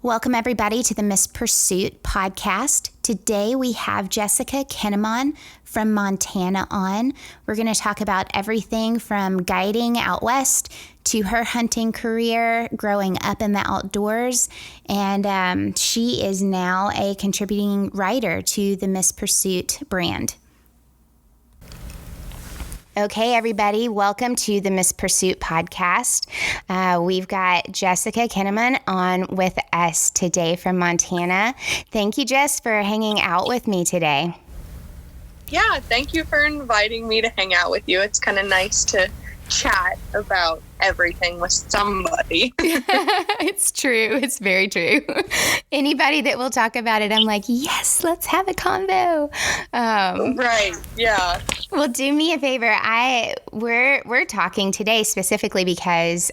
Welcome, everybody, to the Miss Pursuit podcast. Today, we have Jessica Kinamon from Montana on. We're going to talk about everything from guiding out west to her hunting career, growing up in the outdoors, and she is now a contributing writer to the Miss Pursuit brand. Okay, everybody, welcome to the Miss Pursuit podcast. We've got Jessica Kinamon on with us today from Montana. Thank you, Jess, for hanging out with me today. Yeah, thank you for inviting me to hang out with you. It's kind of nice to chat about everything with somebody. It's true. It's very true. Anybody that will talk about it, I'm like, yes, let's have a convo. Right. Yeah. Well, do me a favor. We're talking today specifically because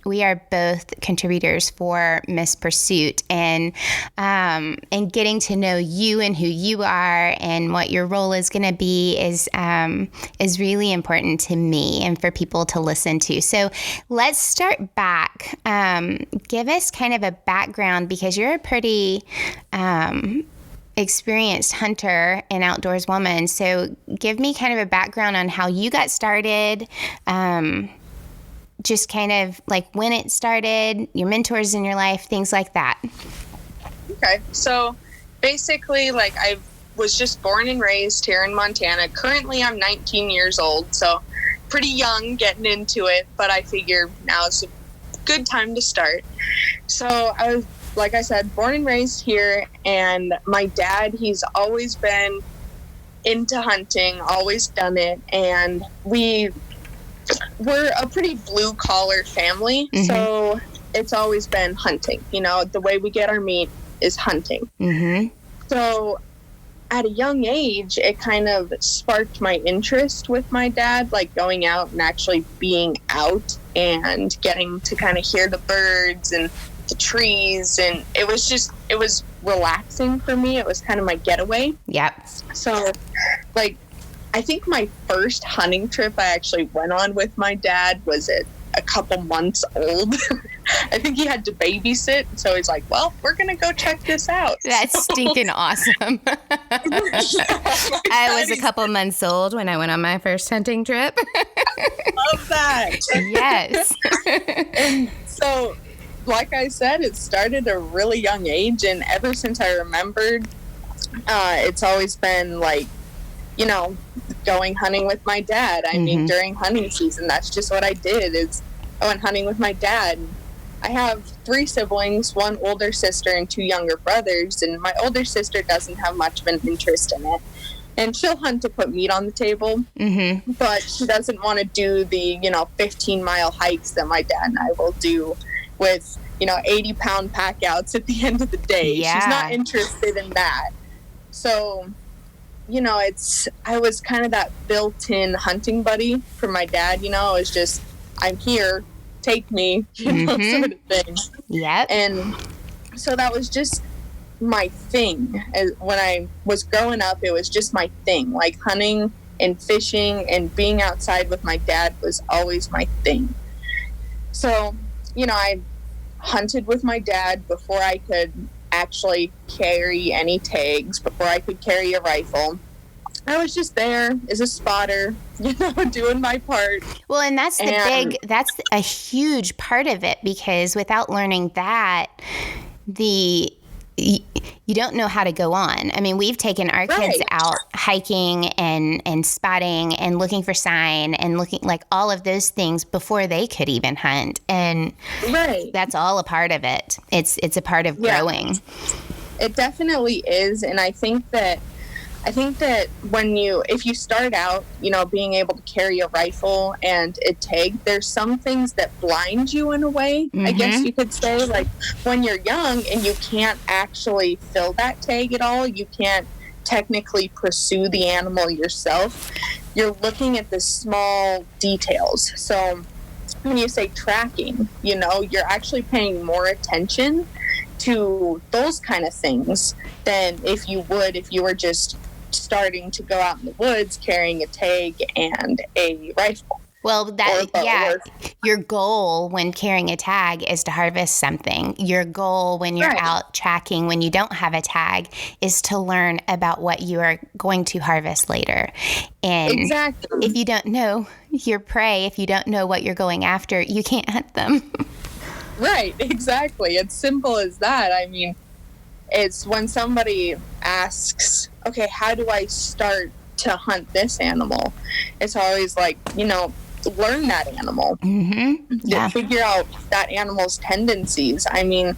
we are both contributors for Miss Pursuit, and getting to know you and who you are and what your role is going to be is really important to me and for people to listen to. So let's start back. Give us kind of a background, because you're a pretty experienced hunter and outdoors woman. So give me kind of a background on how you got started, just kind of like when it started, your mentors in your life, things like that. Okay. So basically, I was just born and raised here in Montana. Currently, I'm 19 years old, so pretty young getting into it, but I figure now is a good time to start. So I was, like I said, born and raised here, and my dad, he's always been into hunting, always done it, and we're a pretty blue-collar family, so it's always been hunting. You know, the way we get our meat is hunting. So at a young age, it kind of sparked my interest with my dad, like going out and actually being out and getting to kind of hear the birds and the trees. And it was relaxing for me. It was kind of my getaway. Yep. So, I think my first hunting trip I actually went on with my dad was at a couple months old. I think he had to babysit, so he's like, well, we're going to go check this out. That's stinking awesome. I was a couple months old when I went on my first hunting trip. Love that. Yes. And so, like I said, it started at a really young age, and ever since I remembered, it's always been going hunting with my dad. I mean, during hunting season, that's just what I did, is I went hunting with my dad. I have 3 siblings, 1 older sister and 2 younger brothers, and my older sister doesn't have much of an interest in it. And she'll hunt to put meat on the table, but she doesn't want to do the, 15-mile hikes that my dad and I will do with, 80-pound pack outs at the end of the day. Yeah. She's not interested in that. So, I was kind of that built-in hunting buddy for my dad. It was just, I'm here, take me, sort of thing. Yep. And so that was just my thing. When I was growing up, it was just my thing. Like hunting and fishing and being outside with my dad was always my thing. So, I hunted with my dad before I could actually carry any tags, before I could carry a rifle. I was just there as a spotter, doing my part. Well, and that's that's a huge part of it, because without learning that, you don't know how to go on. I mean, we've taken our kids out hiking and spotting and looking for sign and looking like all of those things before they could even hunt. And that's all a part of it. It's a part of growing. It definitely is. And I think that if you start out, being able to carry a rifle and a tag, there's some things that blind you in a way, I guess you could say. Like when you're young and you can't actually fill that tag at all, you can't technically pursue the animal yourself. You're looking at the small details. So when you say tracking, you're actually paying more attention to those kind of things than if you were just starting to go out in the woods carrying a tag and a rifle. Well, your goal when carrying a tag is to harvest something. Your goal when you're out tracking, when you don't have a tag, is to learn about what you are going to harvest later. And if you don't know your prey, if you don't know what you're going after, you can't hunt them. Right, exactly. It's simple as that. I mean, it's when somebody asks, okay, how do I start to hunt this animal? It's always like, learn that animal. Yeah. Figure out that animal's tendencies. I mean,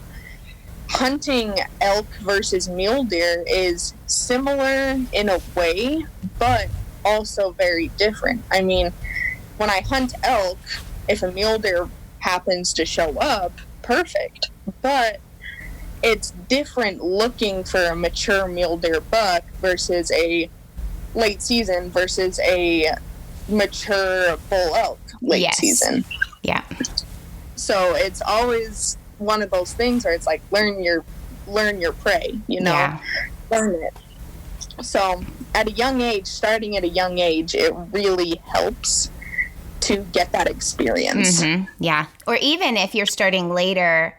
hunting elk versus mule deer is similar in a way, but also very different. I mean, when I hunt elk, if a mule deer happens to show up, perfect. But it's different looking for a mature mule deer buck versus a late season versus a mature bull elk late season. Yeah. So it's always one of those things where it's like learn your prey, learn it. So starting at a young age, it really helps to get that experience. Yeah. Or even if you're starting later,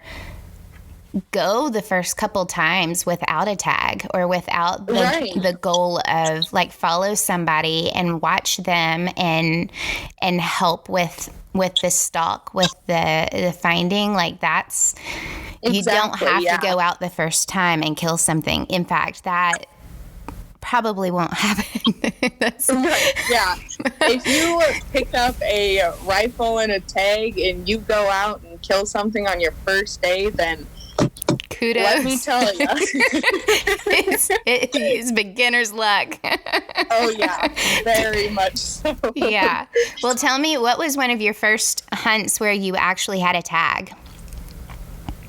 go the first couple times without a tag or without the goal of like follow somebody and watch them and help with the stalk, with the finding. Like that's, you don't have to go out the first time and kill something. In fact, that probably won't happen. Yeah. If you pick up a rifle and a tag and you go out and kill something on your first day, then kudos. Let me tell you. It's beginner's luck. Oh, yeah. Very much so. Yeah. Well, tell me, what was one of your first hunts where you actually had a tag?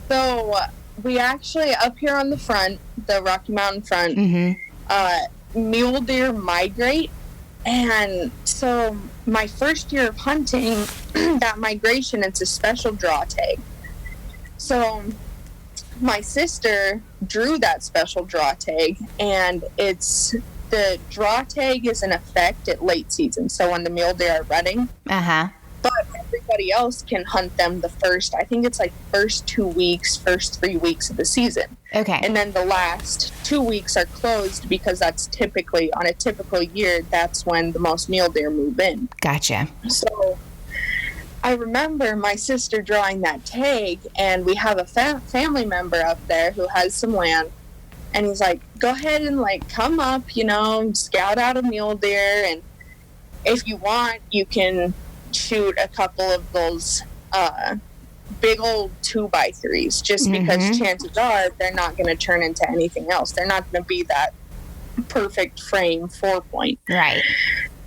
So, we actually, up here on the front, the Rocky Mountain front, mule deer migrate. And so, my first year of hunting, that migration, it's a special draw tag. So, my sister drew that special draw tag, and the draw tag is in effect at late season. So when the mule deer are rutting, but everybody else can hunt them the first 2 weeks, first 3 weeks of the season. Okay. And then the last 2 weeks are closed because that's typically, on a typical year, that's when the most mule deer move in. Gotcha. So I remember my sister drawing that tag, and we have a family member up there who has some land, and he's like, go ahead and come up, scout out a mule deer, and if you want, you can shoot a couple of those big old 2x3s, just because chances are they're not going to turn into anything else. They're not going to be that perfect frame 4-point. Right.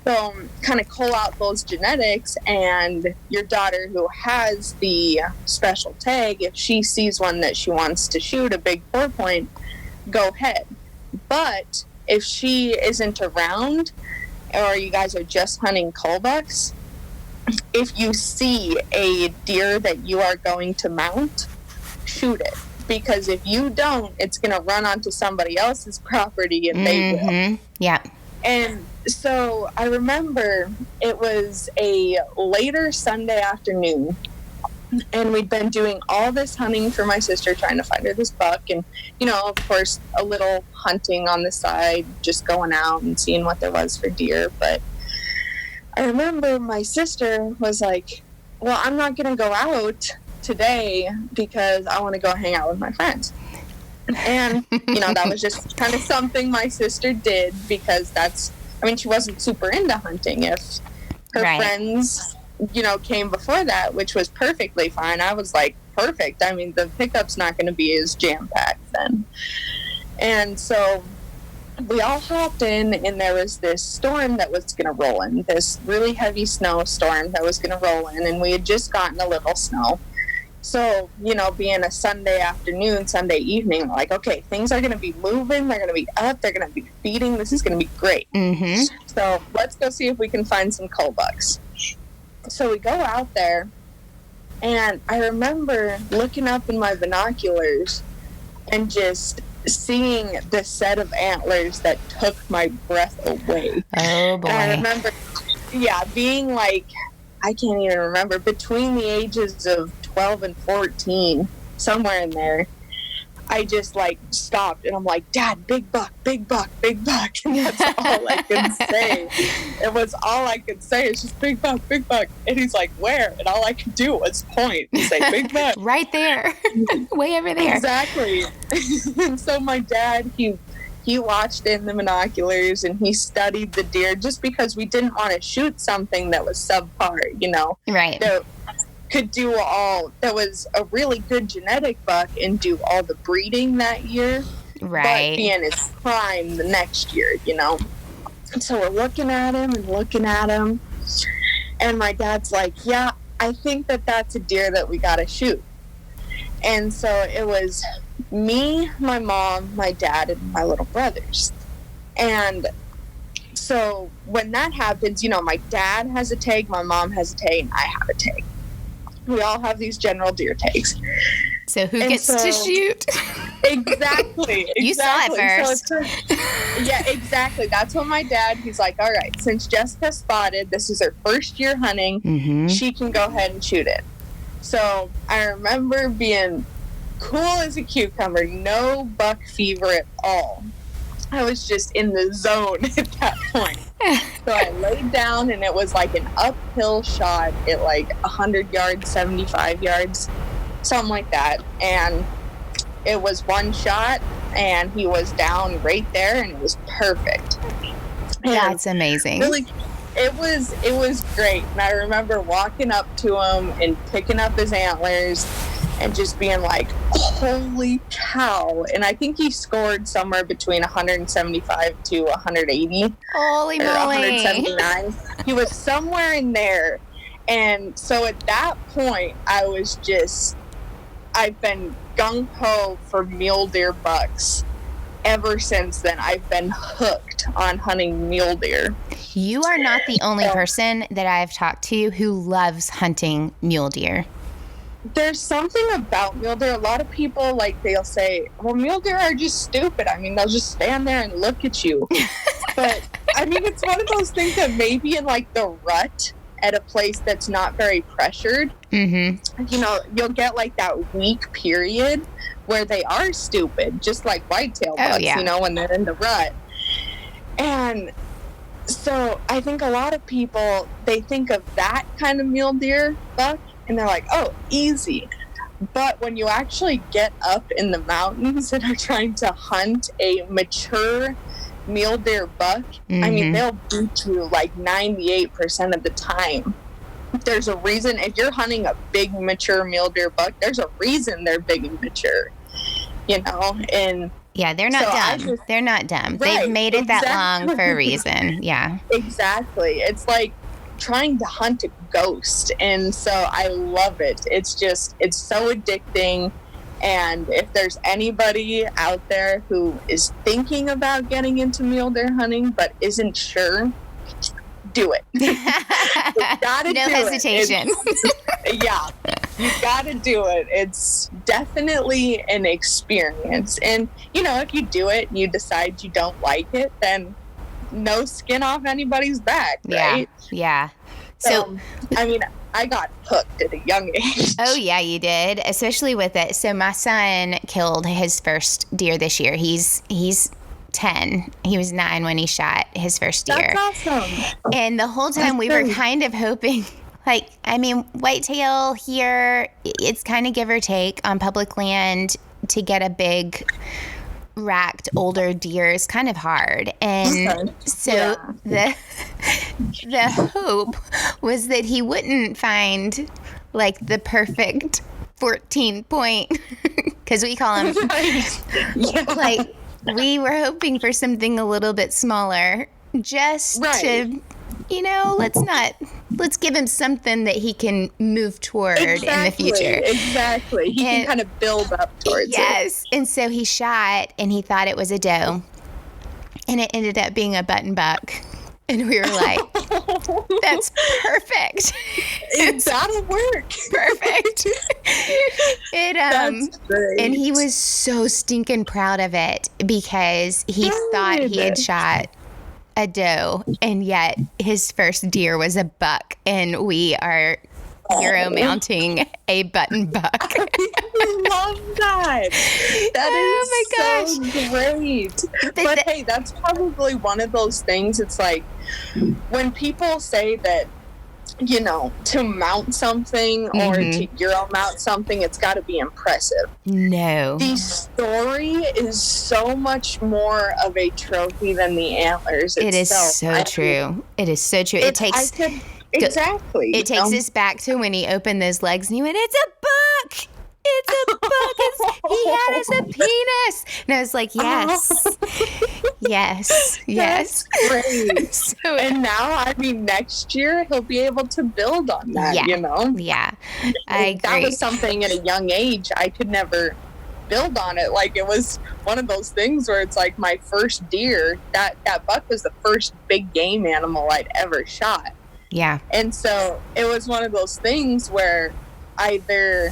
So kind of cull out those genetics, and your daughter who has the special tag, if she sees one that she wants to shoot, a big 4-point, go ahead. But if she isn't around, or you guys are just hunting cullbucks, if you see a deer that you are going to mount, shoot it. Because if you don't, it's going to run onto somebody else's property, and they will. Yeah. And so I remember it was a later Sunday afternoon, and we'd been doing all this hunting for my sister, trying to find her this buck, and, of course, a little hunting on the side, just going out and seeing what there was for deer. But I remember my sister was like, well, I'm not going to go out today because I want to go hang out with my friends. And, that was just kind of something my sister did, because she wasn't super into hunting. If her friends, came before that, which was perfectly fine, I was like, perfect. I mean, the pickup's not going to be as jam-packed then. And so we all hopped in, and there was this storm that was going to roll in, this really heavy snowstorm that was going to roll in, and we had just gotten a little snow. So, being a Sunday afternoon, Sunday evening, like, okay, things are going to be moving, they're going to be up, they're going to be feeding, this is going to be great. So let's go see if we can find some cullbucks. So we go out there, and I remember looking up in my binoculars and just seeing the set of antlers that took my breath away. Oh, boy. And I remember, being like, I can't even remember, between the ages of 12 and 14, somewhere in there, I just like stopped and I'm like, Dad, big buck, big buck, big buck. And that's all I could say. It was all I could say. It's just big buck, big buck. And he's like, where? And all I could do was point and say, big buck. Right there. Way over there. Exactly. And so my dad, he watched in the binoculars and he studied the deer just because we didn't want to shoot something that was subpar, you know? Right. That could do all, that was a really good genetic buck and do all the breeding that year. Right. But be in his prime the next year, you know? And so we're looking at him and looking at him. And my dad's like, yeah, I think that that's a deer that we got to shoot. And so it was me, my mom, my dad, and my little brothers. And so when that happens, you know, my dad has a tag, my mom has a tag, and I have a tag. We all have these general deer tags. So who gets to shoot? Exactly. You saw it first. So yeah, exactly. That's what my dad, he's like, all right, since Jessica spotted, this is her first year hunting, she can go ahead and shoot it. So I remember being cool as a cucumber, no buck fever at all. I was just in the zone at that point. So I laid down and it was like an uphill shot at like 100 yards, 75 yards, something like that. And it was one shot and he was down right there and it was perfect. And that's amazing. Really, it was great. And I remember walking up to him and picking up his antlers and just being like, holy cow. And I think he scored somewhere between 175 to 180. Holy moly. 179. He was somewhere in there. And so at that point, I've been gung-ho for mule deer bucks. Ever since then, I've been hooked on hunting mule deer. You are not the only person that I've talked to who loves hunting mule deer. There's something about mule deer. A lot of people, like, they'll say, well, mule deer are just stupid. I mean, they'll just stand there and look at you. But, I mean, it's one of those things that maybe in, like, the rut at a place that's not very pressured, you know, you'll get, like, that week period where they are stupid, just like whitetail bucks, you know, when they're in the rut. And so I think a lot of people, they think of that kind of mule deer buck, and they're like, oh, easy. But when you actually get up in the mountains and are trying to hunt a mature mule deer buck, I mean, they'll beat you like 98% of the time. There's a reason, if you're hunting a big mature mule deer buck, there's a reason they're big and mature, you know? And yeah, they're not dumb. They're not dumb. Right, they've made it that long for a reason. Yeah. Exactly. It's like trying to hunt a ghost. And so I love it. It's just, it's so addicting. And if there's anybody out there who is thinking about getting into mule deer hunting but isn't sure, do it. You gotta no hesitation. Yeah, you gotta do it. It's definitely an experience. And, you know, if you do it and you decide you don't like it, then no skin off anybody's back, right? Yeah. So I mean, I got hooked at a young age. Oh, yeah, you did, especially with it. So my son killed his first deer this year. He's 10. He was 9 when he shot his first deer. That's awesome. And the whole time we were kind of hoping, like, I mean, whitetail here, it's kind of give or take on public land. To get a big racked older deer is kind of hard. And so the hope was that he wouldn't find like the perfect 14 point, because we call him like, we were hoping for something a little bit smaller, just to, you know, let's give him something that he can move toward in the future. Exactly. He can kind of build up towards it. Yes. And so he shot and he thought it was a doe, and it ended up being a button buck. And we were like, that's perfect. That'll work. Perfect. That's great. And he was so stinking proud of it because he thought he had shot a doe, and yet his first deer was a buck, and we are hero mounting a button buck. I love that. That is so great. But hey, that's probably one of those things. It's like when people say that, you know, to mount something or to Euro mount something, it's got to be impressive. No. The story is so much more of a trophy than the antlers itself. It is so true. It is so true. It takes... Exactly. It takes us back to when he opened those legs and he went, "It's a buck! It's a buck! He had us a penis!" And I was like, yes. Yes. That's great. And now, I mean, next year he'll be able to build on that, you know? Yeah. I agree. That was something at a young age I could never build on it. Like, it was one of those things where it's like my first deer, that buck was the first big game animal I'd ever shot. Yeah. And so it was one of those things where either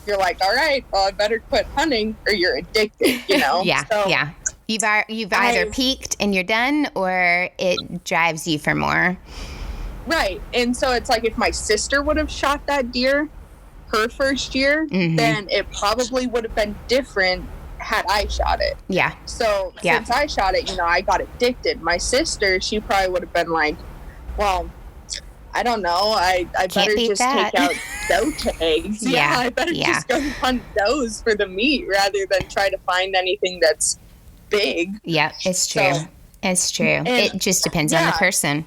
you're like, all right, well, I better quit hunting, or you're addicted, you know? Yeah. You've either peaked and you're done, or it drives you for more. Right. And so it's like if my sister would have shot that deer her first year, then it probably would have been different had I shot it. Yeah. So since I shot it, you know, I got addicted. My sister, she probably would have been like, well, I don't know. I better just take out doe tags. I better just go hunt does for the meat rather than try to find anything that's big. Yeah, it's true. It's true. And it just depends on the person.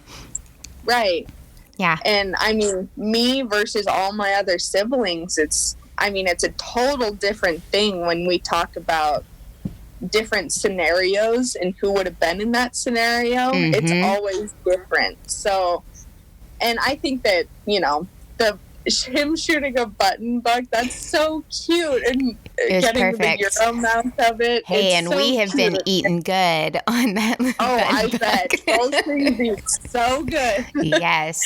Right. Yeah. And I mean, me versus all my other siblings, it's a total different thing when we talk about different scenarios and who would have been in that scenario. It's always different. So, and I think that, you know, him shooting a button buck, that's so cute, and getting perfect. the Euro mount of it. Hey, and so we have been eating good on that. Oh, I bet. Those things eat so good. Yes.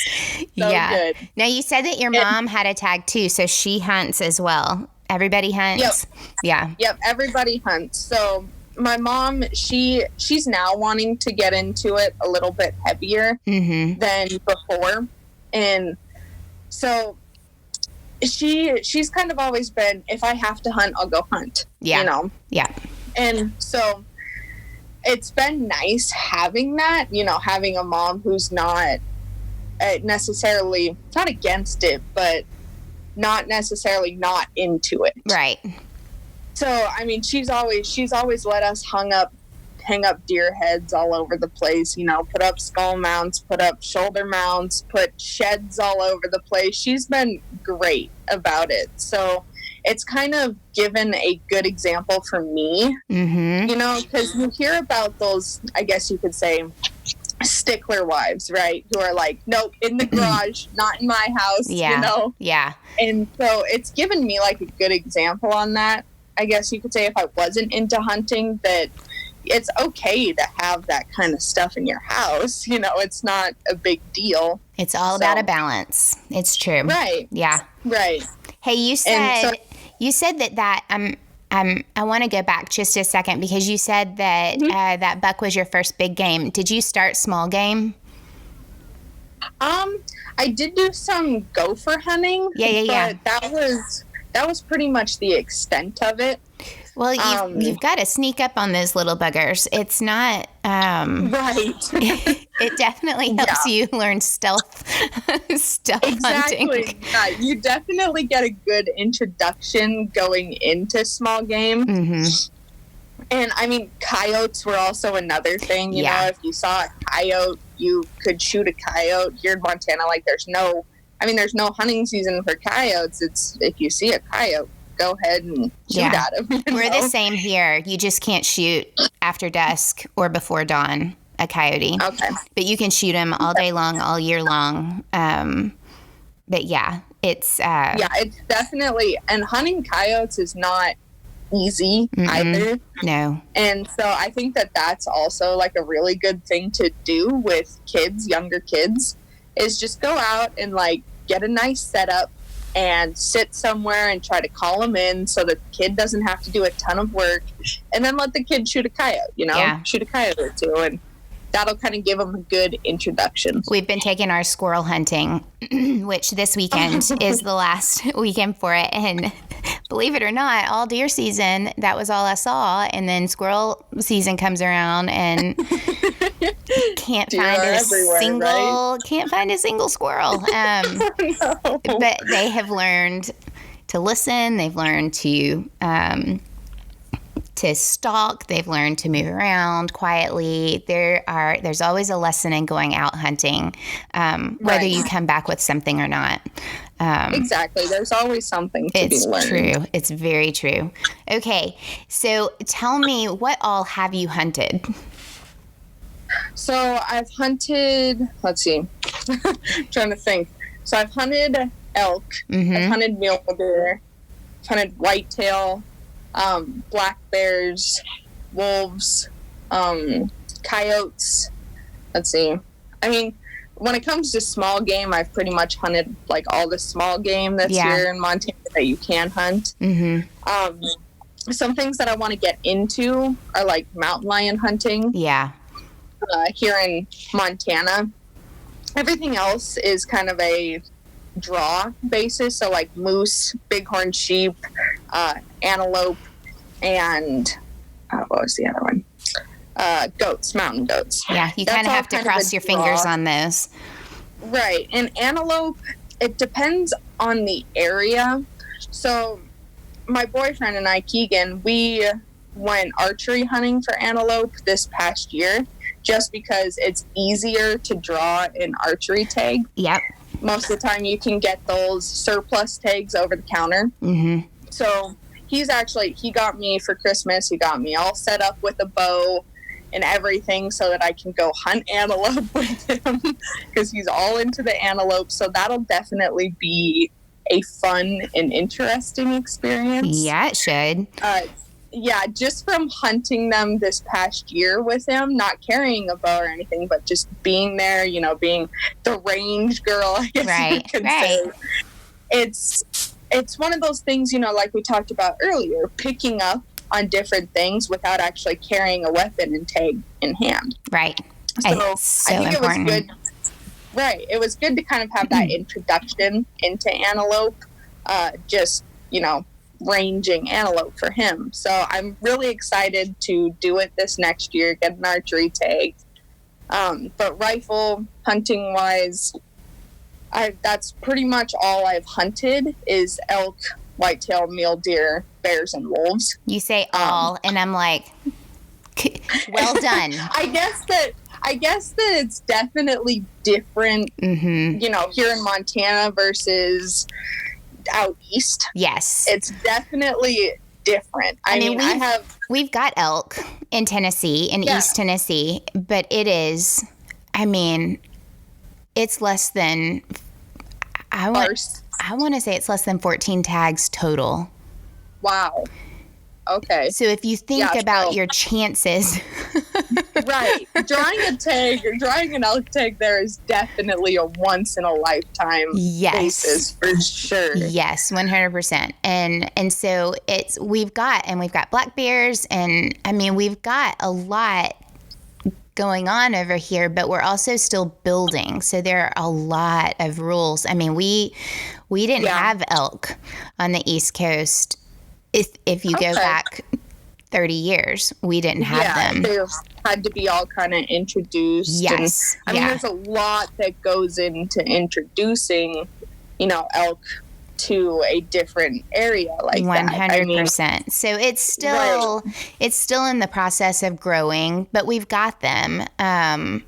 So good. Now, you said that your mom had a tag too, so she hunts as well. Everybody hunts? Yep, everybody hunts. So my mom, she's now wanting to get into it a little bit heavier than before. And so she's kind of always been, if I have to hunt, I'll go hunt. Yeah. You know? Yeah. And so it's been nice having that, you know, having a mom who's not necessarily, not against it, but not necessarily not into it. Right. So, I mean, she's always let us hang up deer heads all over the place, you know, put up skull mounts, put up shoulder mounts, put sheds all over the place. She's been great about it. So it's kind of given a good example for me, you know, because you hear about those, I guess you could say, stickler wives, right? Who are like, nope, in the garage, not in my house, you know? Yeah. And so it's given me like a good example on that. I guess you could say if I wasn't into hunting, that it's okay to have that kind of stuff in your house. You know, it's not a big deal. It's all about a balance. It's true. Right. Yeah. Right. Hey, you said that I want to go back just a second, because you said that that buck was your first big game. Did you start small game? I did do some gopher hunting. Yeah. But that was pretty much the extent of it. Well, you've got to sneak up on those little buggers. It's not right. It definitely helps you learn stealth hunting. Yeah, you definitely get a good introduction going into small game. And I mean, coyotes were also another thing. You know, if you saw a coyote, you could shoot a coyote. Here in Montana, like there's no hunting season for coyotes. It's if you see a coyote, go ahead and shoot at him. We're the same here. You just can't shoot after dusk or before dawn a coyote. Okay. But you can shoot them all day long, all year long. But it's it's definitely, and hunting coyotes is not easy either. No. And so I think that that's also like a really good thing to do with kids, younger kids, is just go out and like get a nice setup and sit somewhere and try to call them in so that the kid doesn't have to do a ton of work, and then let the kid shoot a coyote, shoot a coyote or two. And that'll kind of give them a good introduction. We've been taking our squirrel hunting, which this weekend is the last weekend for it. And believe it or not, all deer season, that was all I saw. And then squirrel season comes around and can't find a single squirrel. No. But they have learned to listen. They've learned to stalk. They've learned to move around quietly. There's always a lesson in going out hunting, whether you come back with something or not. Exactly. There's always something to be learned. It's true. It's very true. Okay. So tell me, what all have you hunted? So I've hunted, let's see, trying to think. So I've hunted elk, I've hunted mule deer, I've hunted whitetail, black bears, wolves, coyotes. Let's see. I mean, when it comes to small game, I've pretty much hunted like all the small game that's here in Montana that you can hunt. Some things that I want to get into are like mountain lion hunting. Yeah. Here in Montana. Everything else is kind of a draw basis. So like moose, bighorn sheep, antelope, and what was the other one? Goats, mountain goats. Yeah, you kind of have to cross your fingers on those. Right. And antelope, it depends on the area. So my boyfriend and I, Keegan, we went archery hunting for antelope this past year just because it's easier to draw an archery tag. Yep. Most of the time you can get those surplus tags over the counter. So he got me for Christmas, he got me all set up with a bow and everything so that I can go hunt antelope with him because he's all into the antelope. So that'll definitely be a fun and interesting experience. Yeah, it should. Yeah, just from hunting them this past year with him, not carrying a bow or anything, but just being there, being the range girl, I guess you could say. It's one of those things, like we talked about earlier, picking up on different things without actually carrying a weapon and tag in hand. Right. So I think important. It was good. Right. It was good to kind of have that introduction into antelope, ranging antelope for him. So I'm really excited to do it this next year, get an archery tag. But rifle hunting wise, that's pretty much all I've hunted is elk, whitetail, mule deer, bears, and wolves. You say all, and I'm like, well done. I guess that it's definitely different, here in Montana versus out east. Yes. It's definitely different. I mean, we've got elk in Tennessee, in East Tennessee, but it is, it's less than, I want to say it's less than 14 tags total. Wow. Okay. So if you think about your chances. Right. Drawing an elk tag there is definitely a once in a lifetime basis for sure. Yes, 100%. And so we've got black bears, and we've got a lot going on over here, but we're also still building. So there are a lot of rules. We didn't have elk on the East Coast. If you go back 30 years, we didn't have them. They had to be all kind of introduced. Yes. And, there's a lot that goes into introducing, elk to a different area like 100%. So it's still in the process of growing, but we've got them. And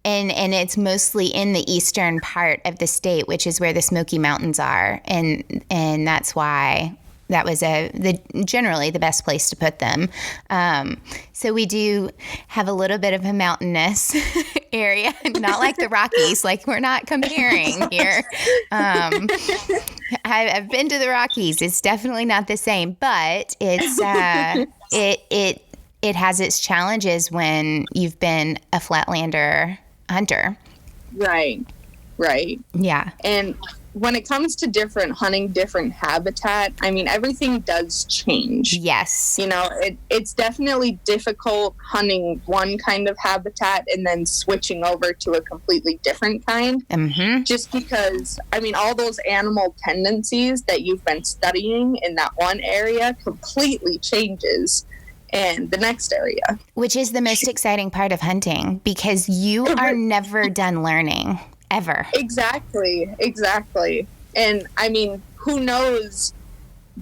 it's mostly in the eastern part of the state, which is where the Smoky Mountains are, and that's why that was generally the best place to put them. So we do have a little bit of a mountainous area, not like the Rockies. Like, we're not comparing here. I've been to the Rockies. It's definitely not the same, but it's it has its challenges when you've been a flatlander hunter. Right. Yeah. And when it comes to hunting different habitat, I mean, everything does change. Yes. You know, it's definitely difficult hunting one kind of habitat and then switching over to a completely different kind. Mm-hmm. Just because, I mean, all those animal tendencies that you've been studying in that one area completely changes in the next area. Which is the most exciting part of hunting, because you are never done learning. Ever. Exactly. And I mean, who knows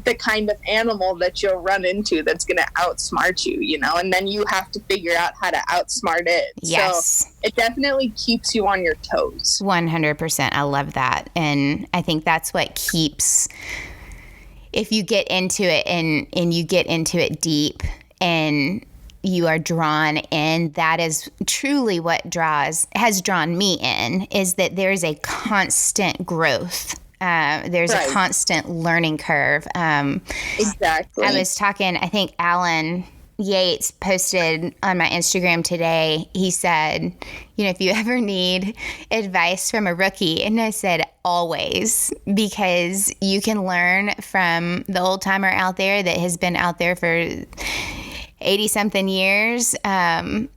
the kind of animal that you'll run into that's going to outsmart you, you know, and then you have to figure out how to outsmart it. Yes. So it definitely keeps you on your toes. 100%. I love that. And I think that's what keeps, if you get into it and you get into it deep and you are drawn in, that is truly what has drawn me in, is that there's a constant growth. There's a constant learning curve. Exactly. I was talking, I think Alan Yates posted on my Instagram today. He said, you know, if you ever need advice from a rookie, and I said always, because you can learn from the old timer out there that has been out there for 80-something years,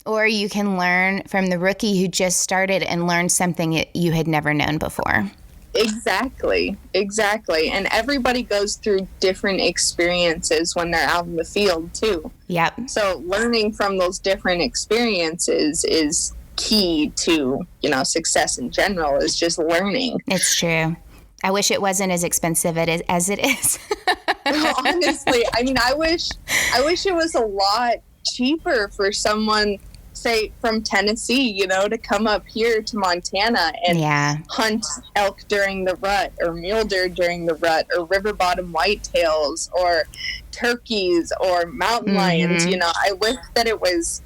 or you can learn from the rookie who just started and learned something that you had never known before. Exactly. And everybody goes through different experiences when they're out in the field, too. Yep. So learning from those different experiences is key to, you know, success in general, is just learning. It's true. I wish it wasn't as expensive as it is. Honestly, I mean, I wish it was a lot cheaper for someone, say, from Tennessee, you know, to come up here to Montana and hunt elk during the rut, or mule deer during the rut, or river bottom whitetails, or turkeys, or mountain lions. You know, I wish that it was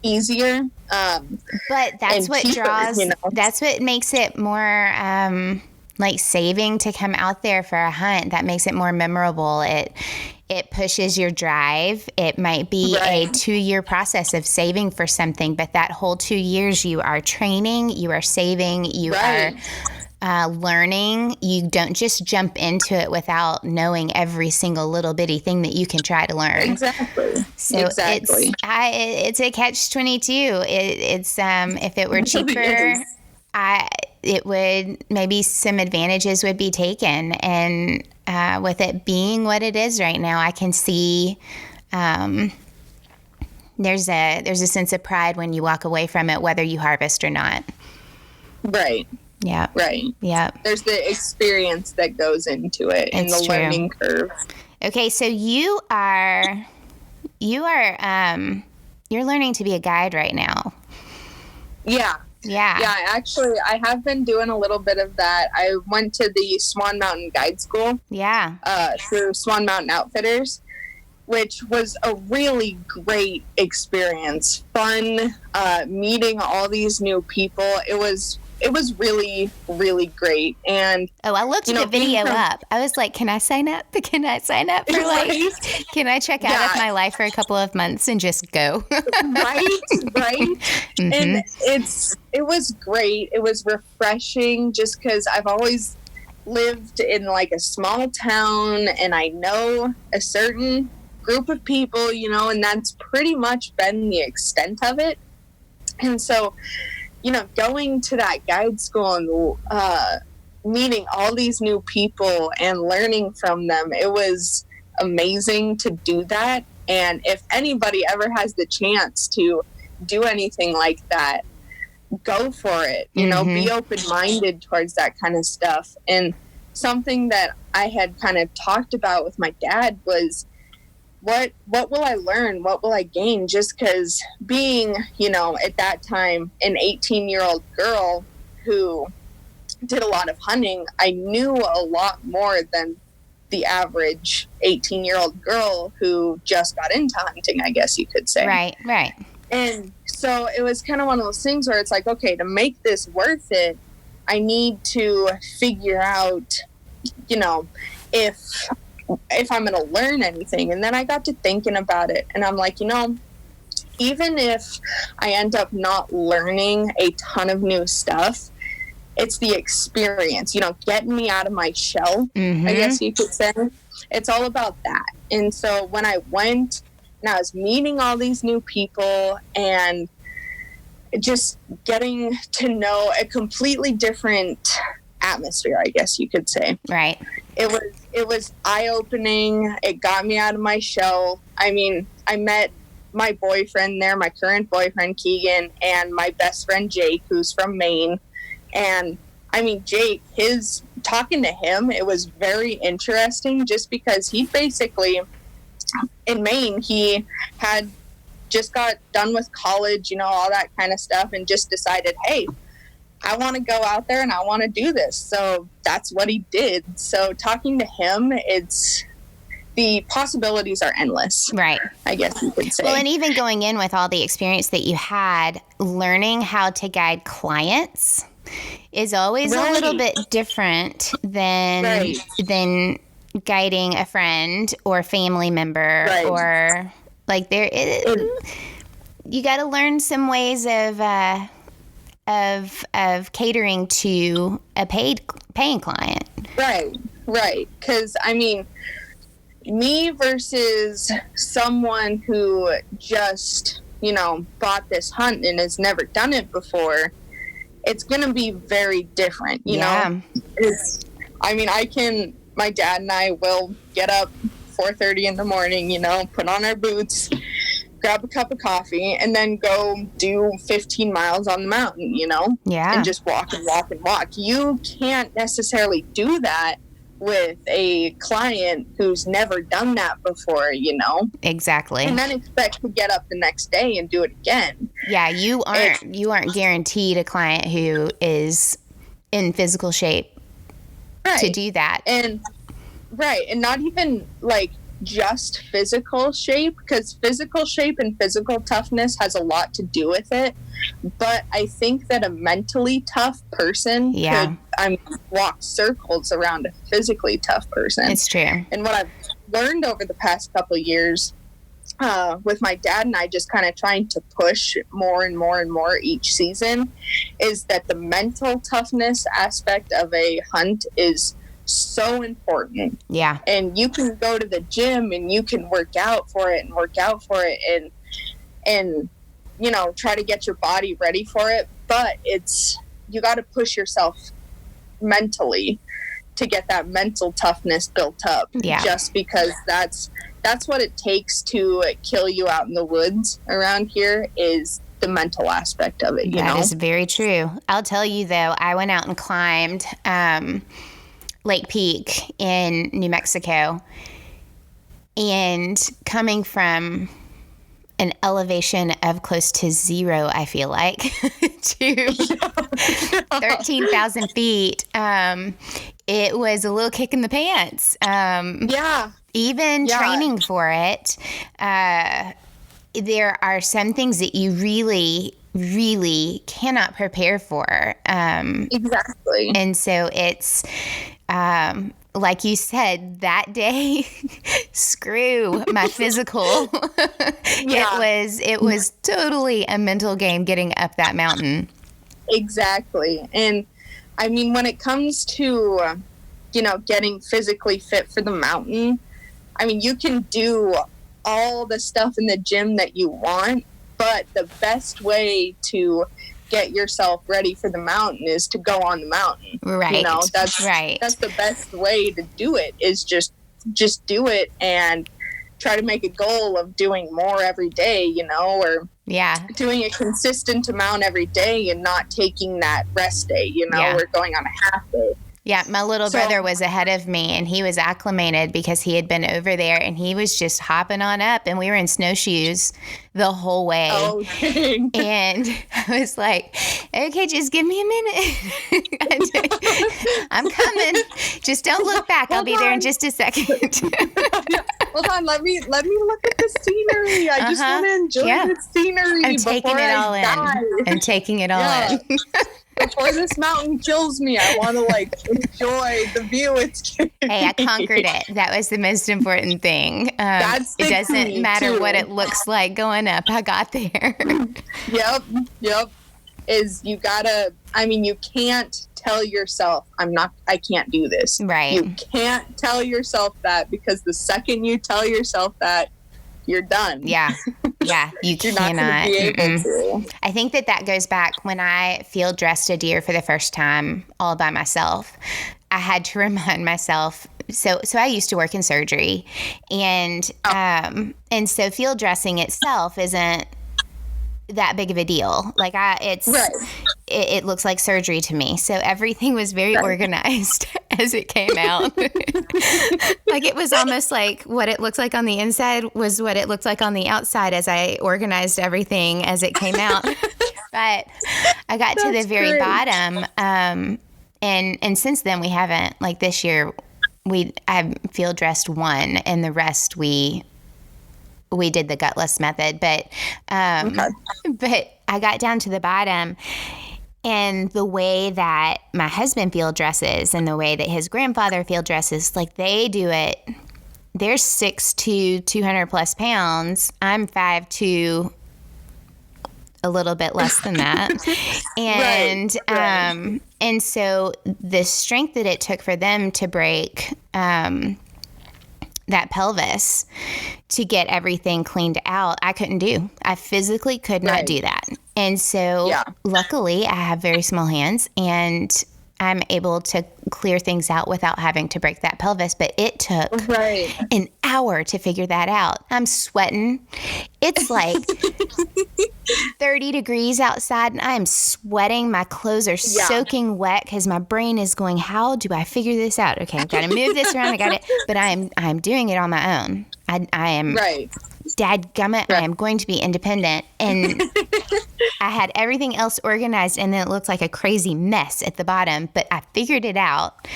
easier. But that's what cheaper, draws, you know? That's what makes it more like saving to come out there for a hunt. That makes it more memorable. It pushes your drive. It might be a 2-year process of saving for something, but that whole 2 years you are training, you are saving, you are learning. You don't just jump into it without knowing every single little bitty thing that you can try to learn. Exactly. So it's a catch-22. It's if it were cheaper, it would, maybe some advantages would be taken. And with it being what it is right now, I can see there's a sense of pride when you walk away from it, whether you harvest or not. Right. Yeah. Right. Yeah. There's the experience that goes into it and the learning curve. Okay, so you're learning to be a guide right now. Yeah. Actually, I have been doing a little bit of that. I went to the Swan Mountain Guide School. Yeah. Through Swan Mountain Outfitters, which was a really great experience. Fun, meeting all these new people. It was really, really great. And I looked the video up. I was like, can I sign up? Can I sign up for can I check out of my life for a couple of months and just go? Right. Mm-hmm. And it was great. It was refreshing, just because I've always lived in like a small town and I know a certain group of people, you know, and that's pretty much been the extent of it. And so, you know, going to that guide school and meeting all these new people and learning from them, it was amazing to do that. And if anybody ever has the chance to do anything like that, go for it. You know, be open-minded towards that kind of stuff. And something that I had kind of talked about with my dad was, what will I learn? What will I gain? Just because being, you know, at that time, an 18-year-old girl who did a lot of hunting, I knew a lot more than the average 18-year-old girl who just got into hunting, I guess you could say. Right. And so it was kind of one of those things where it's like, okay, to make this worth it, I need to figure out, you know, if I'm going to learn anything. And then I got to thinking about it, and I'm like, you know, even if I end up not learning a ton of new stuff, it's the experience, getting me out of my shell, Mm-hmm. I guess you could say. It's all about that. And so when I went and I was meeting all these new people and just getting to know a completely different atmosphere, I guess you could say. Right. It was eye-opening. It got me out of my shell. I mean, I met my boyfriend there, my current boyfriend, Keegan, and my best friend, Jake, who's from Maine. And I mean, Jake, talking to him, it was very interesting just because he basically, in Maine, he had just got done with college, all that kind of stuff, and just decided, hey, I want to go out there and I want to do this. So that's what he did. So talking to him, the possibilities are endless. Right. I guess you could say. Well, and even going in with all the experience that you had, learning how to guide clients is always a little bit different than guiding a friend or family member or like you got to learn some ways of catering to a paying client. Right. Because I mean, me versus someone who just bought this hunt and has never done it before, it's going to be very different, you know? My dad and I will get up 4:30 in the morning, put on our boots, grab a cup of coffee, and then go do 15 miles on the mountain, and just walk and walk and walk. You can't necessarily do that with a client who's never done that before, Exactly. And then expect to get up the next day and do it again. Yeah, you aren't guaranteed a client who is in physical shape to do that. And not even like just physical shape, because physical shape and physical toughness has a lot to do with it. But I think that a mentally tough person could walk circles around a physically tough person. It's true. And what I've learned over the past couple of years with my dad and I just kind of trying to push more and more and more each season is that the mental toughness aspect of a hunt is so important. Yeah. And you can go to the gym and you can work out for it and try to get your body ready for it, but you got to push yourself mentally to get that mental toughness built up. Yeah. Just because that's what it takes to kill you out in the woods around here is the mental aspect of it. That is very true. I'll tell you though, I went out and climbed Lake Peak in New Mexico, and coming from an elevation of close to zero, I feel like, to 13,000 feet, it was a little kick in the pants. Even training for it, there are some things that you really, really cannot prepare for. Exactly. And so it's, like you said, that day, screw my physical. It was totally a mental game getting up that mountain. Exactly. And I mean, when it comes to, getting physically fit for the mountain, I mean, you can do all the stuff in the gym that you want, but the best way to get yourself ready for the mountain is to go on the mountain. Right. That's right. That's the best way to do it, is just do it and try to make a goal of doing more every day, or doing a consistent amount every day and not taking that rest day, or going on a half day. Yeah, my little brother was ahead of me, and he was acclimated because he had been over there, and he was just hopping on up, and we were in snowshoes the whole way. Oh, dang. And I was like, okay, just give me a minute. I'm coming. Just don't look back. I'll be there in just a second. Hold on. Let me look at the scenery. I just want to enjoy the scenery. I'm taking it all in. I'm taking it all in. Before this mountain kills me, I want to enjoy the view it's giving Hey, I conquered it. That was the most important thing. It doesn't matter what it looks like going up. I got there. Yep. You can't tell yourself, I can't do this. Right. You can't tell yourself that, because the second you tell yourself that, you're done. Yeah. Yeah. You You're cannot. not going to be able to. I think that goes back when I field dressed a deer for the first time all by myself. I had to remind myself. So I used to work in surgery, and so field dressing itself isn't that big of a deal. Like it looks like surgery to me. So everything was very organized as it came out. Like it was almost like what it looks like on the inside was what it looked like on the outside as I organized everything as it came out. But I got to the very bottom. And since then we haven't, like this year, I field dressed one, and the rest we did the gutless method, but I got down to the bottom, and the way that my husband field dresses and the way that his grandfather field dresses, like they do it, they're 6'2", 200 plus pounds. I'm 5'2", a little bit less than that. And, and so the strength that it took for them to break, that pelvis to get everything cleaned out, I couldn't do. I physically could not do that. And so luckily I have very small hands, and I'm able to clear things out without having to break that pelvis. But it took an hour to figure that out. I'm sweating. It's like 30 degrees outside, and I am sweating. My clothes are soaking wet because my brain is going, how do I figure this out? Okay, I've got to move this around. I got it. But I'm doing it on my own. I am dadgummit. I am going to be independent. And I had everything else organized, and then it looked like a crazy mess at the bottom, but I figured it out.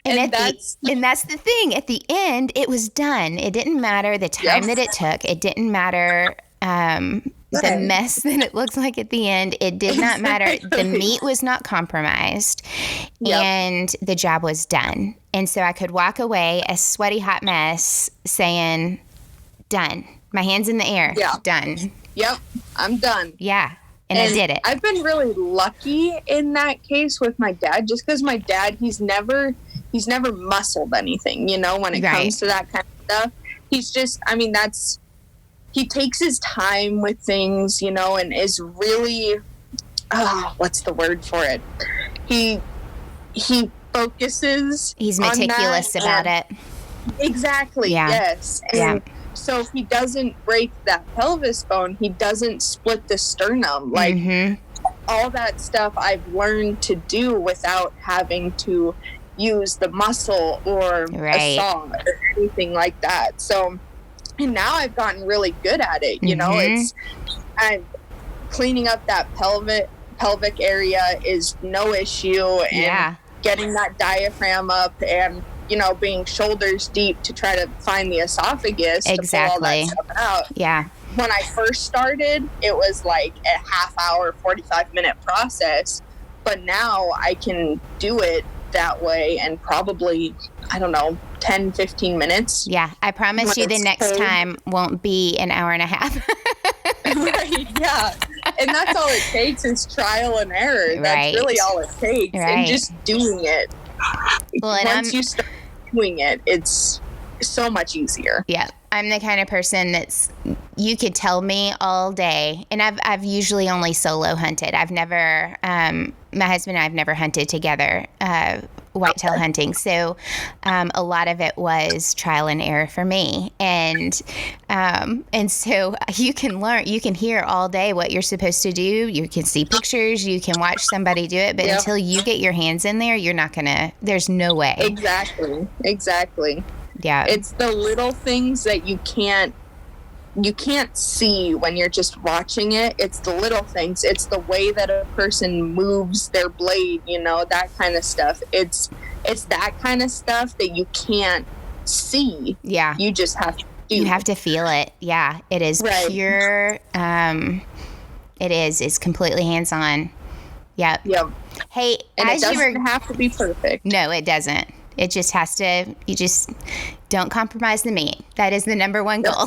And that's the thing. At the end, it was done. It didn't matter the time that it took. It didn't matter the mess that it looked like at the end. It did not matter. The meat was not compromised, and the job was done. And so I could walk away a sweaty, hot mess saying, done. My hands in the air. Done. Yep. I'm done. Yeah. And I did it. I've been really lucky in that case with my dad, just because my dad, he's never muscled anything, when it comes to that kind of stuff. He's just, he takes his time with things, and is really, what's the word for it? He focuses. He's meticulous about it. Exactly. Yeah. Yes. And so if he doesn't break that pelvis bone, he doesn't split the sternum. Like all that stuff I've learned to do without having to use the muscle or a saw or anything like that. So, and now I've gotten really good at it. I'm cleaning up that pelvic area is no issue, and getting that diaphragm up, and being shoulders deep to try to find the esophagus to pull all that stuff out. Yeah. When I first started, it was like a half hour, 45-minute process, but now I can do it that way and probably, 10, 15 minutes. Yeah, I promise you the next time won't be an hour and a half. Yeah. And that's all it takes is trial and error. That's really all it takes. And just doing it. Well, once you start doing it, it's so much easier. Yeah. I'm the kind of person you could tell me all day, and I've usually only solo hunted. I've never, my husband and I have never hunted together, whitetail hunting. So, a lot of it was trial and error for me. And so you can hear all day what you're supposed to do. You can see pictures, you can watch somebody do it, but until you get your hands in there, you're not there's no way. Exactly. Yeah. It's the little things that you can't see when you're just watching it. It's the little things. It's the way that a person moves their blade, that kind of stuff. It's that kind of stuff that you can't see. Yeah. You just have to do. You have to feel it. Yeah. It is pure. It's completely hands-on. Yep. Hey, and it doesn't have to be perfect. No, it doesn't. It just has to, you just don't compromise the meat. That is the number one goal.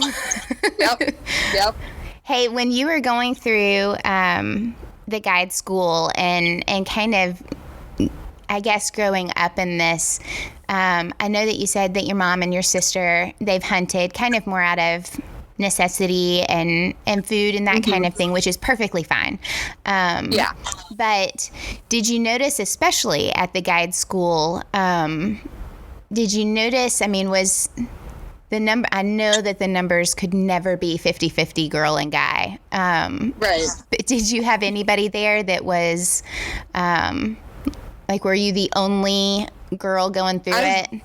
Yep. Hey, when you were going through the guide school and kind of I guess growing up in this, I know that you said that your mom and your sister, they've hunted kind of more out of necessity and food and that kind of thing, which is perfectly fine. Yeah. But did you notice, especially at the guide school, did you notice, I mean, was the number, I know that the numbers could never be 50-50 girl and guy. Right. But did you have anybody there that was, like, were you the only girl going through it?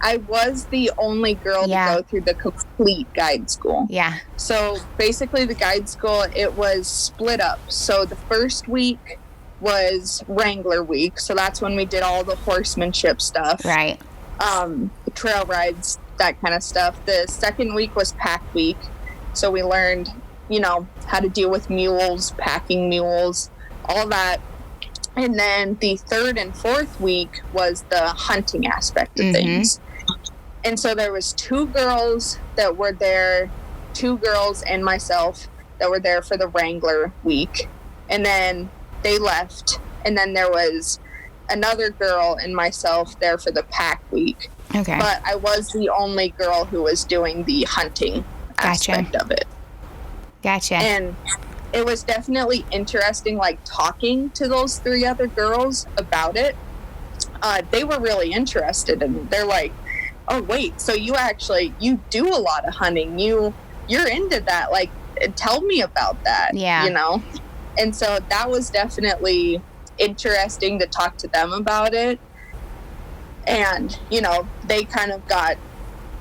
I was the only girl to go through the complete guide school. Yeah. So basically the guide school, it was split up. So the first week was Wrangler week. So that's when we did all the horsemanship stuff. Right. Trail rides, that kind of stuff. The second week was pack week. So we learned, how to deal with mules, packing mules, all that. And then the third and fourth week was the hunting aspect of things. And so there was 2 girls that were there, 2 girls and myself that were there for the Wrangler week. And then they left. And then there was another girl and myself there for the pack week. Okay. But I was the only girl who was doing the hunting aspect of it. Gotcha. And it was definitely interesting, like, talking to those 3 other girls about it. They were really interested, and they're like, oh, wait, so you do a lot of hunting. You're into that. Like, tell me about that. Yeah. And so that was definitely interesting to talk to them about it. And, they kind of got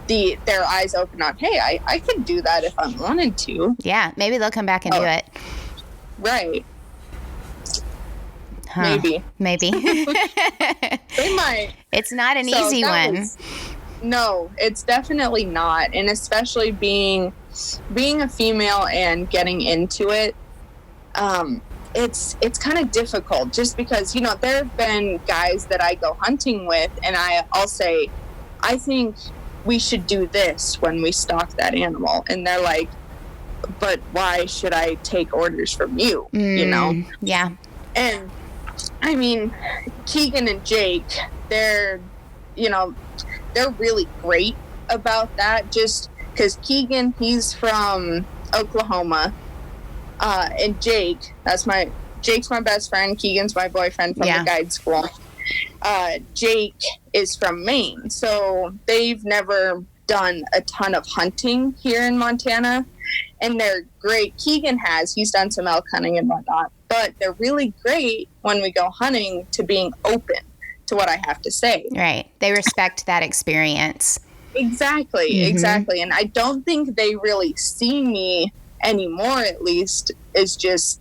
their eyes open on, hey, I could do that if I wanted to. Yeah, maybe they'll come back and do it. Right. Huh. Maybe. They might. It's not an easy one. No, it's definitely not. And especially being a female and getting into it, it's kind of difficult just because, there have been guys that I go hunting with and I'll say, I think we should do this when we stalk that animal. And they're like, but why should I take orders from you? Yeah. And I mean, Keegan and Jake, they're really great about that, just because Keegan, he's from Oklahoma, and Jake's my best friend. Keegan's my boyfriend from the guide school. Jake is from Maine, so they've never done a ton of hunting here in Montana, and they're great. He's done some elk hunting and whatnot, but they're really great when we go hunting to being open to what I have to say. Right. They respect that experience. Exactly. And I don't think they really see me anymore, at least, as just,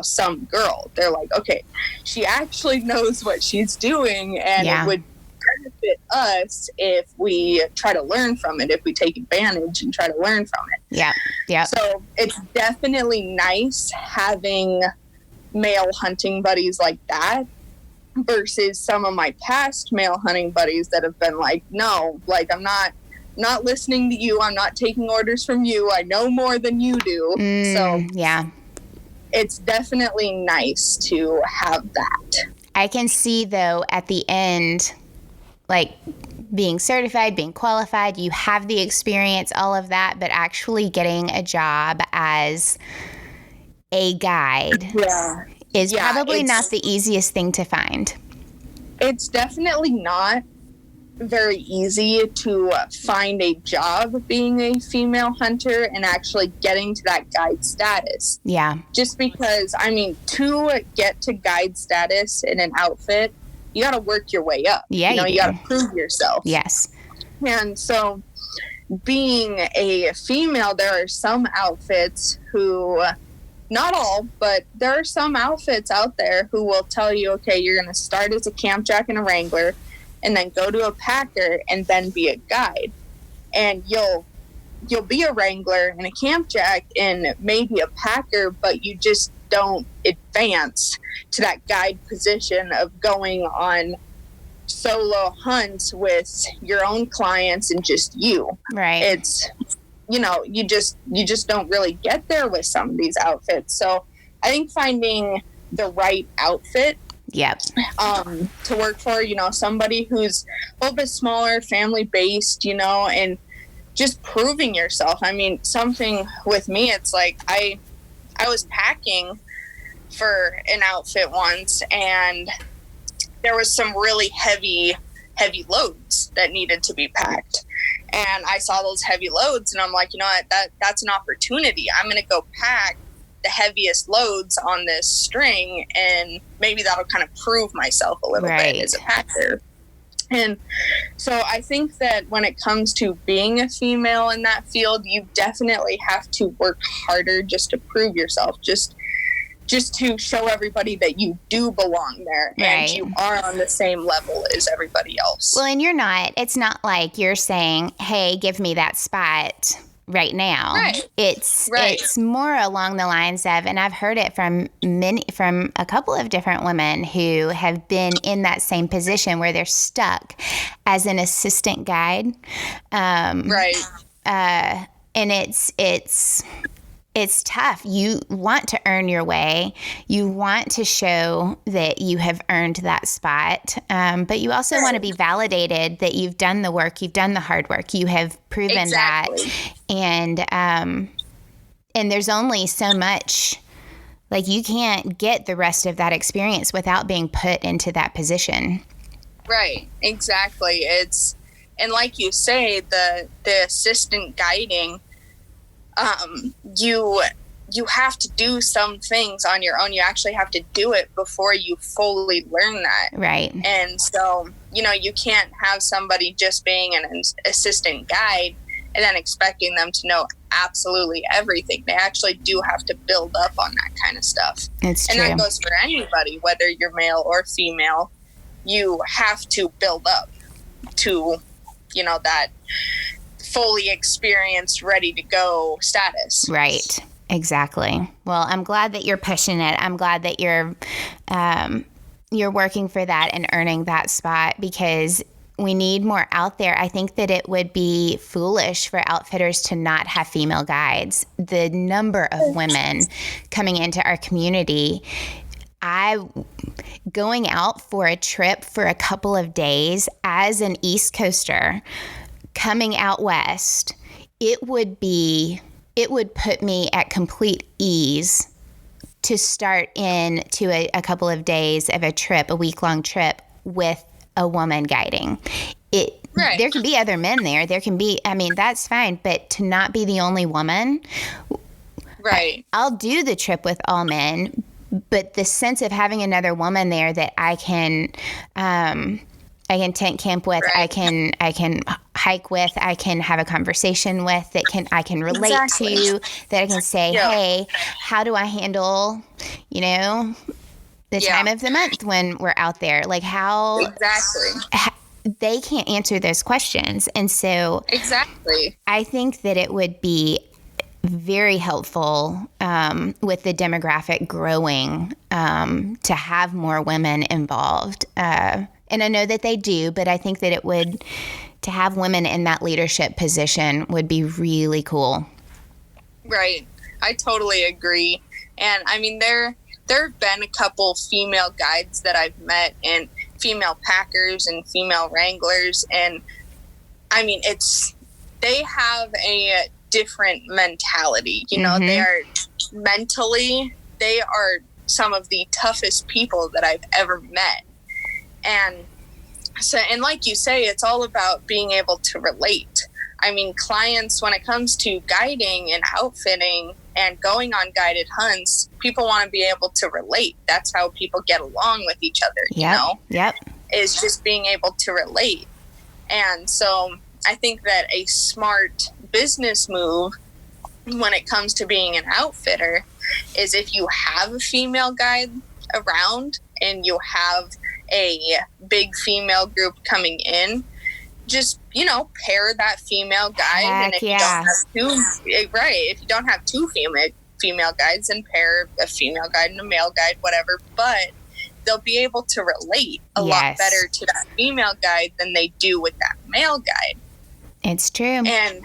some girl. They're like, okay, she actually knows what she's doing, and it would benefit us if we try to learn from it, if we take advantage and try to learn from it. Yeah. So it's definitely nice having male hunting buddies like that versus some of my past male hunting buddies that have been like, no, like, I'm not listening to you. I'm not taking orders from you. I know more than you do. So yeah, it's definitely nice to have that. I can see, though, at the end, like, being certified, being qualified, you have the experience, all of that, but actually getting a job as a guide is probably not the easiest thing to find. It's definitely not very easy to find a job being a female hunter and actually getting to that guide status. Yeah. Just because, to get to guide status in an outfit, you got to work your way up. Yeah, you got to prove yourself. Yes. And so being a female, there are some outfits who, not all, but there are some outfits out there who will tell you, okay, you're going to start as a camp jack and a wrangler and then go to a packer and then be a guide. And you'll be a wrangler and a camp jack and maybe a packer, but you just don't advance to that guide position of going on solo hunts with your own clients and just you. Right. It's, you just don't really get there with some of these outfits. So I think finding the right outfit Yep. To work for, somebody who's a little bit smaller, family-based, and just proving yourself. I mean, something with me, it's like I was packing for an outfit once, and there was some really heavy loads that needed to be packed. And I saw those heavy loads, and I'm like, you know what, that's an opportunity. I'm going to go pack the heaviest loads on this string, and maybe that'll kind of prove myself a little bit as a packer. And so I think that when it comes to being a female in that field, you definitely have to work harder just to prove yourself, just to show everybody that you do belong there and you are on the same level as everybody else. Well, and it's not like you're saying, hey, give me that spot right now. Right. It's more along the lines of, and I've heard it from a couple of different women who have been in that same position where they're stuck as an assistant guide. And it's tough. You want to earn your way. You want to show that you have earned that spot. But you also want to be validated that you've done the work, you've done the hard work, you have proven that. And there's only so much, like, you can't get the rest of that experience without being put into that position. Right. Exactly. And like you say, the assistant guiding, you have to do some things on your own. You actually have to do it before you fully learn that. Right. And so, you can't have somebody just being an assistant guide and then expecting them to know absolutely everything. They actually do have to build up on that kind of stuff. It's true. And that goes for anybody, whether you're male or female. You have to build up to, that fully experienced, ready to go status. Right. Exactly. Well, I'm glad that you're pushing it. I'm glad that you're working for that and earning that spot, because we need more out there. I think that it would be foolish for outfitters to not have female guides. The number of women coming into our community, going out for a trip for a couple of days as an East Coaster, coming out west, it would put me at complete ease to start into a couple of days of a trip, a week-long trip with a woman guiding. There can be other men there. There can be, that's fine, but to not be the only woman. Right. I'll do the trip with all men, but the sense of having another woman there that I can tent camp with, I can hike with, I can have a conversation with, I can relate to, that I can say, hey, how do I handle, the time of the month when we're out there? Like, how they can't answer those questions. And so I think that it would be very helpful with the demographic growing to have more women involved. And I know that they do, but I think that to have women in that leadership position would be really cool. Right. I totally agree. And there have been a couple female guides that I've met, and female packers and female wranglers. And they have a different mentality. They are some of the toughest people that I've ever met. And so, and like you say, it's all about being able to relate. Clients, when it comes to guiding and outfitting and going on guided hunts, people want to be able to relate. That's how people get along with each other, is just being able to relate. And so I think that a smart business move when it comes to being an outfitter is, if you have a female guide around and you have a big female group coming in, just, pair that female guide. And if you don't have two female guides, then pair a female guide and a male guide, whatever. But they'll be able to relate a lot better to that female guide than they do with that male guide. It's true. And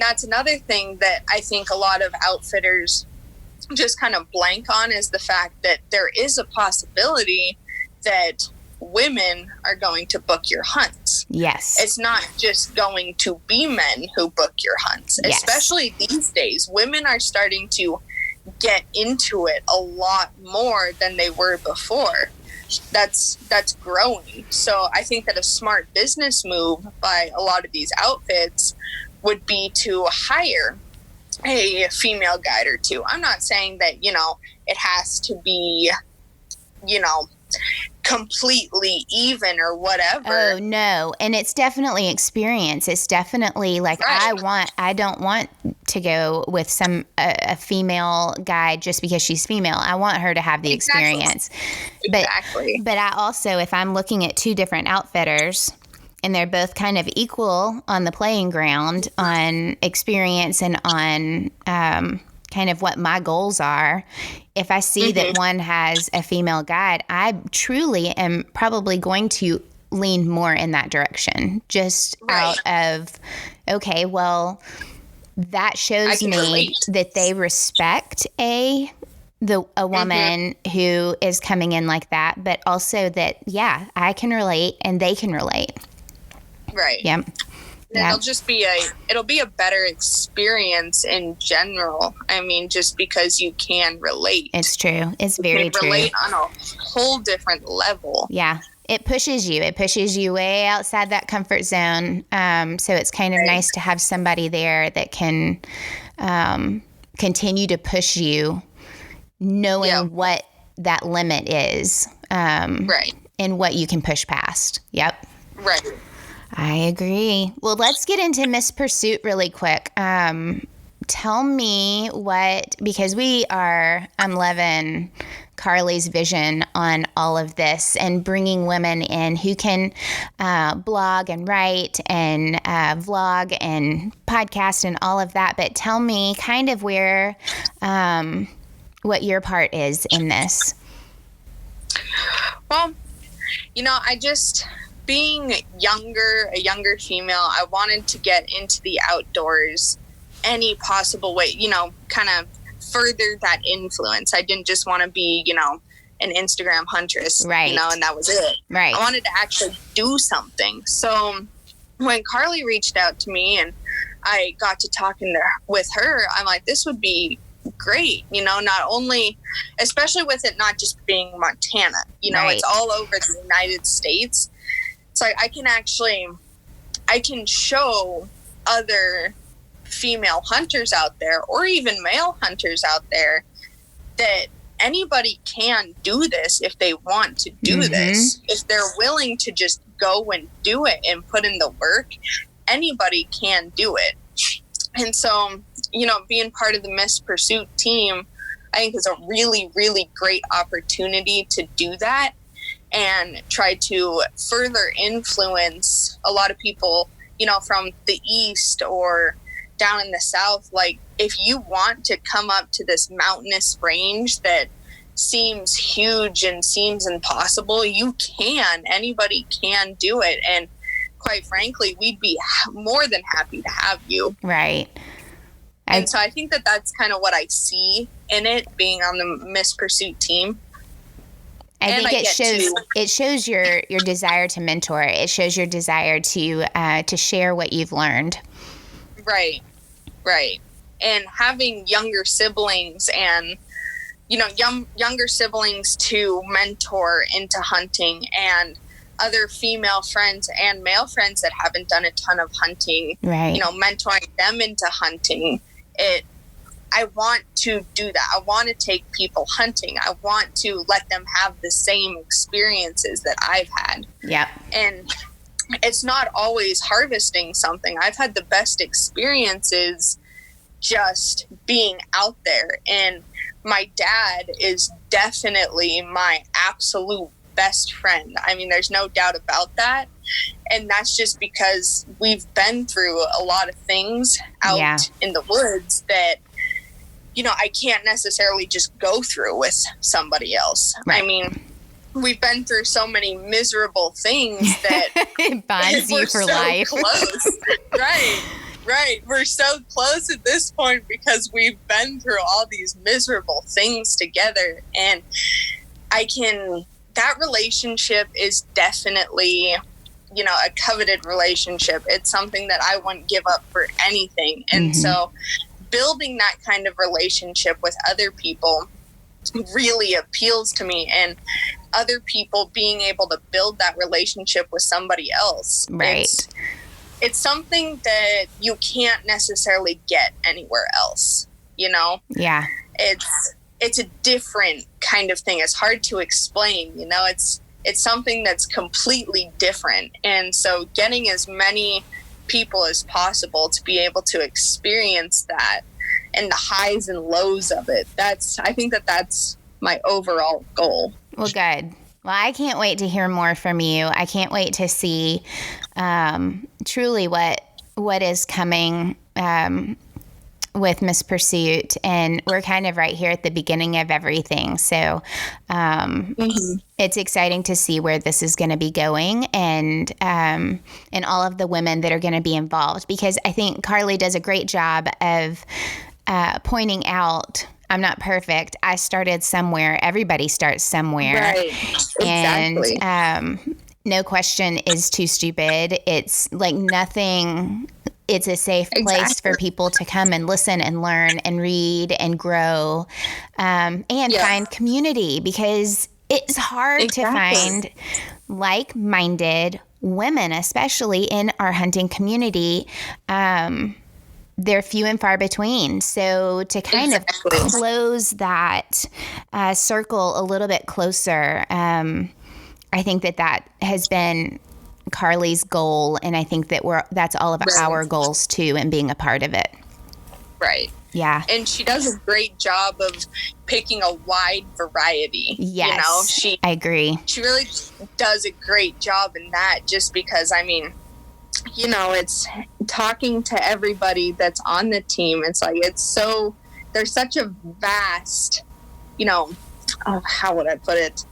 that's another thing that I think a lot of outfitters just kind of blank on, is the fact that there is a possibility that women are going to book your hunts. Yes. It's not just going to be men who book your hunts. Yes. Especially these days, women are starting to get into it a lot more than they were before. That's growing. So I think that a smart business move by a lot of these outfits would be to hire a female guide or two. I'm not saying that, it has to be, completely even or whatever. Oh no. And it's definitely experience. It's definitely like, Right. I don't want to go with a female guide just because she's female. I want her to have the experience. Exactly. But I also, if I'm looking at two different outfitters and they're both kind of equal on the playing ground on experience and on kind of what my goals are, if I see that one has a female guide, I truly am probably going to lean more in that direction, just out of, okay, well, that shows me that they respect a woman who is coming in like that, but also that, I can relate and they can relate. Right. Yeah. It'll just be a better experience in general. I mean, just because you can relate. It's true. It's very true. Relate on a whole different level. Yeah. It pushes you. It pushes you way outside that comfort zone. So it's kind of nice to have somebody there that can continue to push you, knowing what that limit is. And what you can push past. Yep. Right. I agree. Well, let's get into Miss Pursuit really quick. Tell me because I'm loving Carly's vision on all of this and bringing women in who can blog and write and vlog and podcast and all of that. But tell me kind of what your part is in this. Well, being a younger female, I wanted to get into the outdoors any possible way, kind of further that influence. I didn't just want to be, an Instagram huntress, and that was it. Right. I wanted to actually do something. So when Carly reached out to me and I got to talking with her, I'm like, this would be great, not only, especially with it not just being Montana, it's all over the United States. So I can show other female hunters out there or even male hunters out there that anybody can do this if they want to do this. If they're willing to just go and do it and put in the work, anybody can do it. And so, being part of the Miss Pursuit team, I think is a really, really great opportunity to do that and try to further influence a lot of people, from the East or down in the South. Like, if you want to come up to this mountainous range that seems huge and seems impossible, you can. Anybody can do it. And quite frankly, we'd be more than happy to have you. Right. And so I think that that's kind of what I see in it, being on the Miss Pursuit team. I think it shows your desire to mentor. It shows your desire to share what you've learned. Right. And having younger siblings and younger siblings to mentor into hunting, and other female friends and male friends that haven't done a ton of hunting, mentoring them into hunting. I want to do that. I want to take people hunting. I want to let them have the same experiences that I've had. Yep. And it's not always harvesting something. I've had the best experiences just being out there. And my dad is definitely my absolute best friend. I mean, there's no doubt about that. And that's just because we've been through a lot of things out in the woods that, I can't necessarily just go through with somebody else. Right. I mean, we've been through so many miserable things that it bonds you for life. Close. Right. We're so close at this point because we've been through all these miserable things together. And that relationship is definitely, you know, a coveted relationship. It's something that I wouldn't give up for anything. And so building that kind of relationship with other people really appeals to me, and other people being able to build that relationship with somebody else. Right. It's something that you can't necessarily get anywhere else, you know? Yeah. It's a different kind of thing. It's hard to explain, you know? It's something that's completely different. And so getting as many people as possible to be able to experience that and the highs and lows of it, I think that's my overall goal. Well, good. Well, I can't wait to hear more from you. I can't wait to see truly what is coming with Miss Pursuit. And we're kind of right here at the beginning of everything. So it's exciting to see where this is going to be going, and all of the women that are going to be involved, because I think Carly does a great job of pointing out, I'm not perfect. I started somewhere. Everybody starts somewhere. Right. Exactly. And no question is too stupid. It's like nothing. It's a safe place for people to come and listen and learn and read and grow, and find community, because it's hard to find like-minded women, especially in our hunting community. They're few and far between. So to kind of close that circle a little bit closer, I think that has been Carly's goal, and I think that that's all of our goals too, and being a part of it. Right. Yeah. And she does a great job of picking a wide variety. Yes. You know, I agree. She really does a great job in that, just because, I mean, you know, it's talking to everybody that's on the team. It's like, there's such a vast, you know, how would I put it?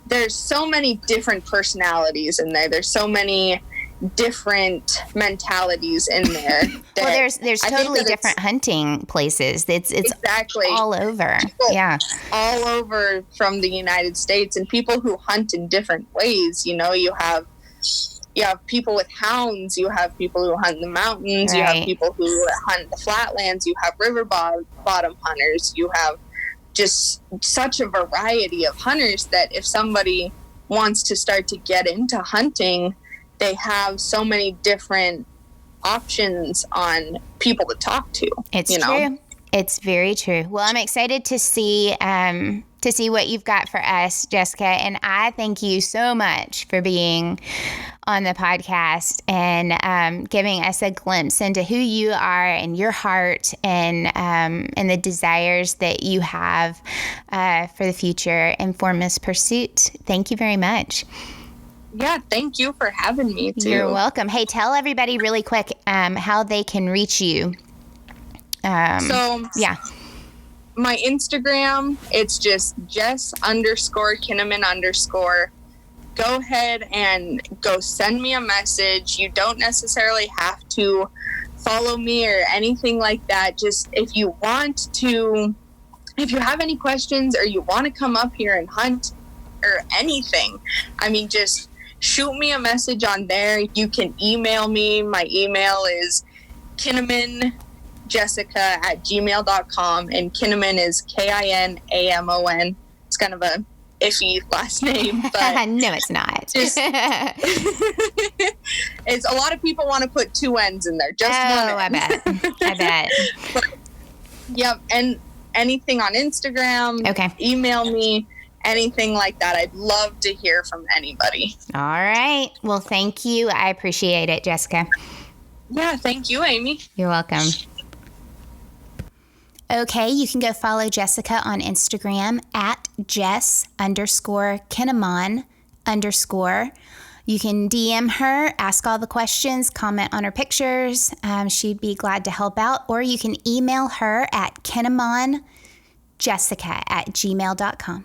There's so many different personalities in there. There's so many different mentalities in there. Well, there's totally different hunting places. It's exactly all over. All over from the United States, and people who hunt in different ways. You know, you have people with hounds, you have people who hunt in the mountains, you have people who hunt the flatlands, you have river bottom hunters, you have just such a variety of hunters that if somebody wants to start to get into hunting, they have so many different options on people to talk to. It's true. It's very true. Well, I'm excited to see what you've got for us, Jessica. And I thank you so much for being on the podcast and giving us a glimpse into who you are and your heart and the desires that you have for the future and for Miss Pursuit. Thank you very much. Yeah, thank you for having me, too. You're welcome. Hey, tell everybody really quick how they can reach you. My Instagram, it's just Jess_Kinamon_. Go ahead and go send me a message. You don't necessarily have to follow me or anything like that. Just if you have any questions or you want to come up here and hunt or anything, I mean, just shoot me a message on there. You can email me. My email is KinamonJessica@gmail.com, and Kinamon is Kinamon. It's kind of a iffy last name, but no, it's not. It's a lot of people want to put two N's in there. Just one. I bet. But, yep, and anything on Instagram. Okay. Email me. Anything like that. I'd love to hear from anybody. All right. Well, thank you. I appreciate it, Jessica. Yeah, thank you, Amy. You're welcome. Okay, you can go follow Jessica on Instagram at Jess_Kinamon_. You can DM her, ask all the questions, comment on her pictures. She'd be glad to help out. Or you can email her at KinamonJessica@gmail.com.